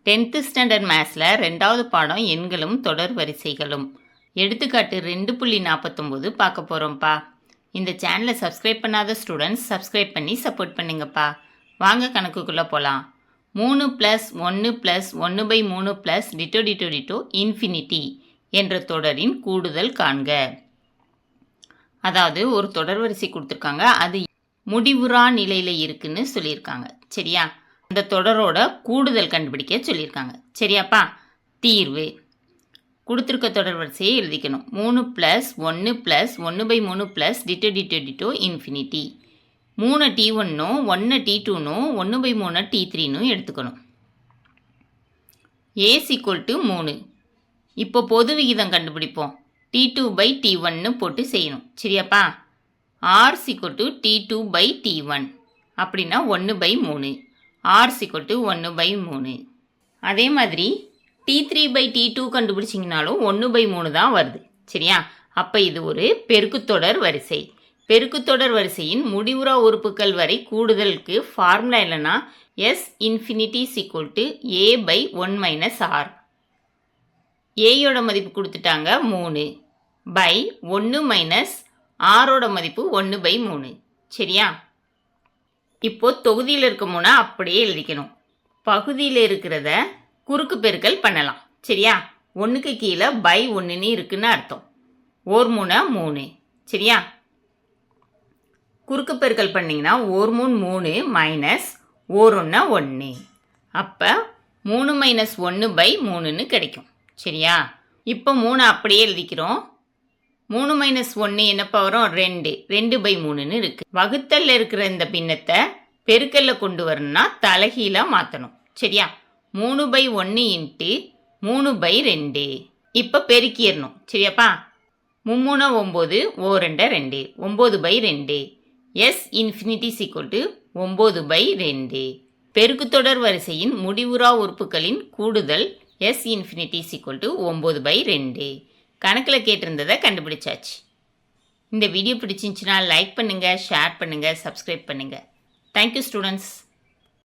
10th standard மேத்ஸில் 2வது பாடம் எண்களும் தொடர் வரிசைகளும் எடுத்துக்காட்டு 2.49 பார்க்க போகிறோம்ப்பா. இந்த சேனலை சப்ஸ்கிரைப் பண்ணாத ஸ்டூடெண்ட்ஸ் சப்ஸ்கிரைப் பண்ணி சப்போர்ட் பண்ணுங்கப்பா. வாங்க கணக்குக்குள்ளே போகலாம். 3 + 1 + 1/3 + டிட்டோ டிட்டோ டிட்டோ இன்ஃபினிட்டி என்ற தொடரின் கூடுதல் காண்க. அதாவது ஒரு தொடர் வரிசை கொடுத்துருக்காங்க, அது முடிவுறா நிலையில் இருக்குன்னு சொல்லியிருக்காங்க. சரியா? அந்த தொடரோட கூடுதல் கண்டுபிடிக்க சொல்லியிருக்காங்க. சரியாப்பா? தீர்வு கொடுத்துருக்க தொடர் வரிசையை எழுதிக்கணும். 3 + 1 + 1/3 + டிட்டோ டிட்டோ டிட்டோ இன்ஃபினிட்டி. 3 T1னும் 1 T2னும் 1/3 T3னும் எடுத்துக்கணும். A = 3. இப்போ பொது விகிதம் கண்டுபிடிப்போம். T2/T1னு போட்டு செய்யணும். சரியாப்பா? R = T2/T1 அப்படின்னா 1/3. R = 1/3. அதே மாதிரி T3/T2 கண்டுபிடிச்சிங்கனாலும் 1/3 தான் வருது. சரியா? அப்போ இது ஒரு பெருக்குத்தொடர் வரிசை. பெருக்குத்தொடர் வரிசையின் முடிவுறா உறுப்புகள் வரை கூடுதலுக்கு ஃபார்முலா என்னன்னா S∞ = A/1 - R. ஏயோட மதிப்பு கொடுத்துட்டாங்க 3/1 - ஆரோட மதிப்பு 1/3. சரியா? இப்போ தொகுதியில் இருக்க 3 அப்படியே எழுதிக்கணும். பகுதியில் இருக்கிறத குறுக்கு பெருக்கல் பண்ணலாம். சரியா? 1க்கு கீழே /1ன்னு இருக்குன்னு அர்த்தம். 1 3 3. சரியா? குறுக்கு பெருக்கல் பண்ணிங்கன்னா 1 3 3 - 1 1. அப்போ 3 - 1/3ன்னு கிடைக்கும். சரியா? இப்போ 3 அப்படியே எழுதிக்கிறோம். 3 - 1 என்னப்பா வரும்? 2. 2/3ன்னு இருக்கு. வகுத்தல்ல இருக்கிற இந்த பின்னத்தை பெருக்கல்ல கொண்டு வரணும்னா தலைகீழாக மாற்றணும். சரியா? 3/1 × 3/2. இப்போ பெருக்கிடணும். சரியாப்பா? 3 3 9, 2 9/2. S∞ = 9/2. பெருக்குத்தொடர் வரிசையின் முடிவுறா உறுப்புகளின் கூடுதல் S∞ = 9/2. கணக்கில் கேட்டிருந்ததை கண்டுபிடிச்சாச்சு. இந்த வீடியோ பிடிச்சிருந்துச்சுன்னா லைக் பண்ணுங்கள், ஷேர் பண்ணுங்கள், சப்ஸ்கிரைப் பண்ணுங்கள். Thank you students.